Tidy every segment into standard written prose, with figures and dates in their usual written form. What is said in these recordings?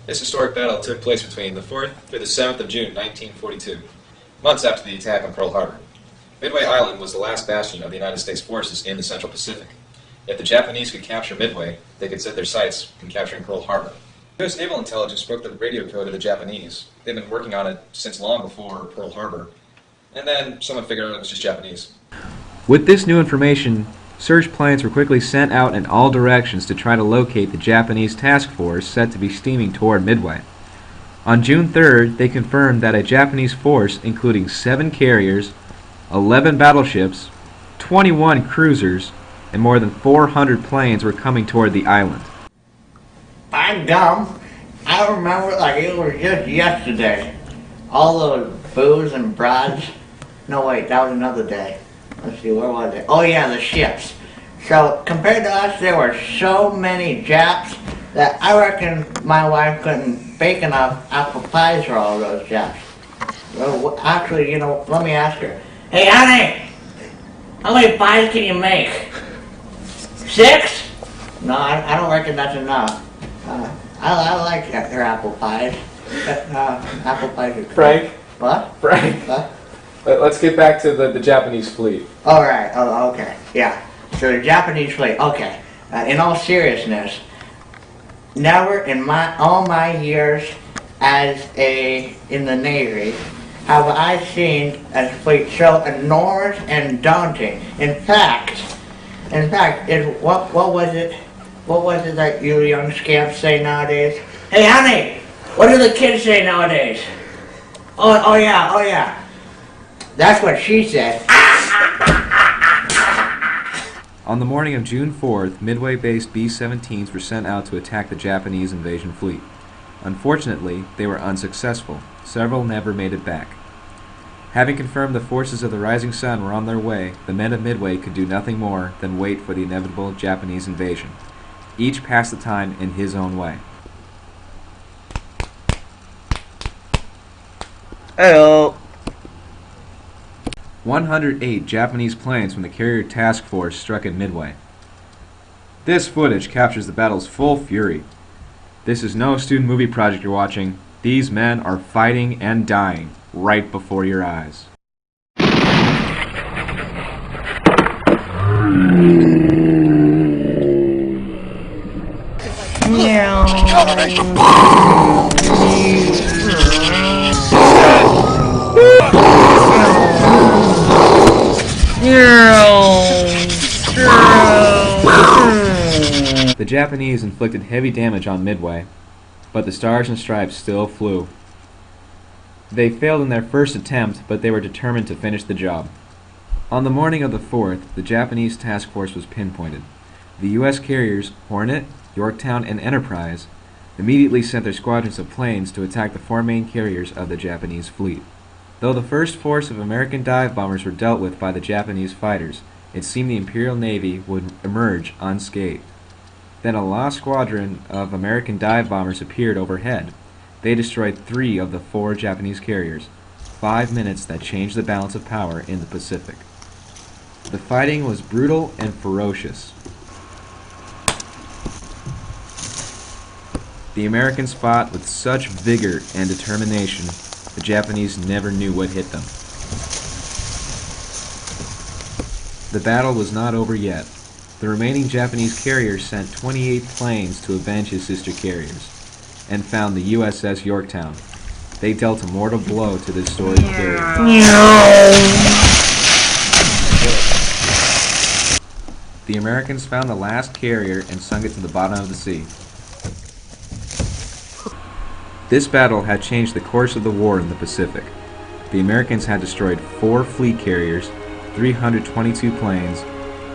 This historic battle took place between the 4th through the 7th of June, 1942, months after the attack on Pearl Harbor. Midway Island was the last bastion of the United States forces in the Central Pacific. If the Japanese could capture Midway, they could set their sights on capturing Pearl Harbor. U.S. Naval Intelligence broke the radio code of the Japanese. They'd been working on it since long before Pearl Harbor. And then someone figured out it was just Japanese. With this new information, search planes were quickly sent out in all directions to try to locate the Japanese task force set to be steaming toward Midway. On June 3rd, they confirmed that a Japanese force including 7 carriers, 11 battleships, 21 cruisers, and more than 400 planes were coming toward the island. By gum, I remember like it was just yesterday. All those booze and broads. No wait, that was another day. Let's see, where was it? Oh yeah, the ships. So compared to us, there were so many Japs that I reckon my wife couldn't bake enough apple pies for all those Japs. Well, actually, you know, let me ask her. Hey honey, how many pies can you make? 6? No, I don't reckon that's enough. I like her apple pies. Apple pies are great. Frank? What? Frank? What? Let's get back to the Japanese fleet. All right. Oh, okay. Yeah. So the Japanese fleet. Okay. In all seriousness, never in all my years in the Navy have I seen a fleet so enormous and daunting. In fact, what was it? What was it that you young scamps say nowadays? Hey, honey, what do the kids say nowadays? Oh yeah. That's what she said. On the morning of June 4th, Midway-based B-17s were sent out to attack the Japanese invasion fleet. Unfortunately, they were unsuccessful. Several never made it back. Having confirmed the forces of the Rising Sun were on their way, the men of Midway could do nothing more than wait for the inevitable Japanese invasion. Each passed the time in his own way. Hello. 108 Japanese planes from the carrier task force struck at Midway. This footage captures the battle's full fury. This is no student movie project you're watching. These men are fighting and dying right before your eyes. The Japanese inflicted heavy damage on Midway, but the Stars and Stripes still flew. They failed in their first attempt, but they were determined to finish the job. On the morning of the 4th, the Japanese task force was pinpointed. The U.S. carriers Hornet, Yorktown, and Enterprise immediately sent their squadrons of planes to attack the 4 main carriers of the Japanese fleet. Though the first force of American dive bombers were dealt with by the Japanese fighters, it seemed the Imperial Navy would emerge unscathed. Then a lost squadron of American dive bombers appeared overhead. They destroyed 3 of the 4 Japanese carriers. 5 minutes that changed the balance of power in the Pacific. The fighting was brutal and ferocious. The Americans fought with such vigor and determination, the Japanese never knew what hit them. The battle was not over yet. The remaining Japanese carriers sent 28 planes to avenge his sister carriers, and found the USS Yorktown. They dealt a mortal blow to this storied carrier. The Americans found the last carrier and sunk it to the bottom of the sea. This battle had changed the course of the war in the Pacific. The Americans had destroyed 4 fleet carriers, 322 planes,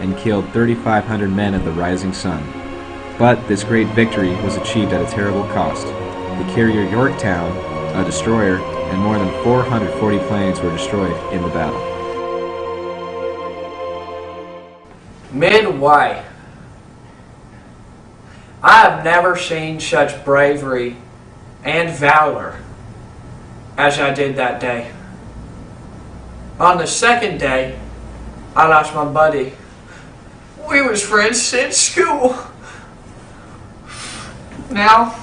and killed 3,500 men of the Rising Sun. But this great victory was achieved at a terrible cost. The carrier Yorktown, a destroyer, and more than 440 planes were destroyed in the battle. Midway. I have never seen such bravery and valor as I did that day. On the second day, I lost my buddy. We was friends since school. Now,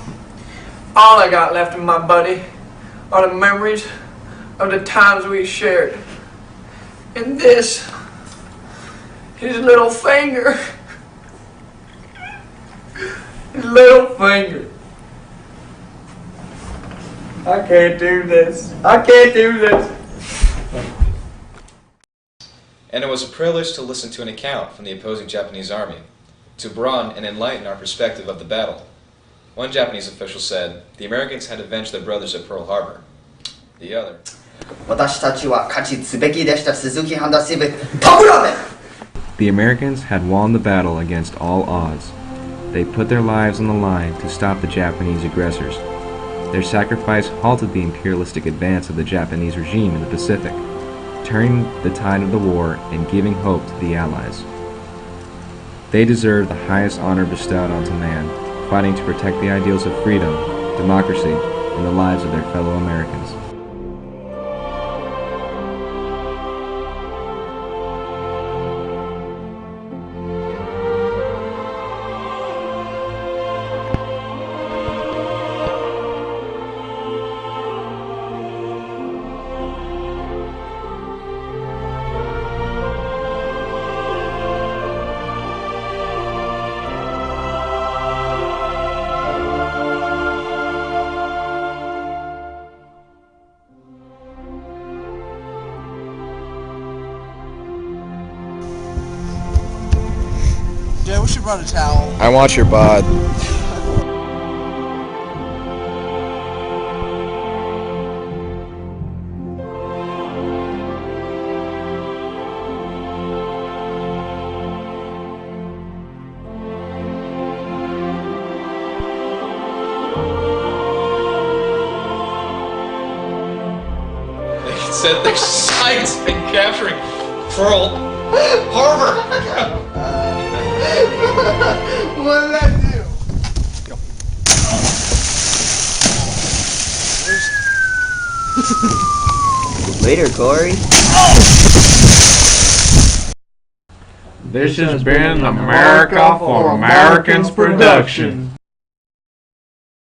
All I got left of my buddy are the memories of the times we shared. And this, his little finger. His little finger. I can't do this. I can't do this. And it was a privilege to listen to an account from the opposing Japanese army, to broaden and enlighten our perspective of the battle. One Japanese official said, the Americans had avenged their brothers at Pearl Harbor. The other, 私たちは勝ちすべきでした。鈴木半田支部トムラメ The Americans had won the battle against all odds. They put their lives on the line to stop the Japanese aggressors. Their sacrifice halted the imperialistic advance of the Japanese regime in the Pacific, turning the tide of the war and giving hope to the Allies. They deserve the highest honor bestowed onto man, fighting to protect the ideals of freedom, democracy, and the lives of their fellow Americans. Yeah, we should run a towel. I want your bod. they said their sights in capturing Pearl Harbor. What did that do? Later, Kory. This has been America for Americans production.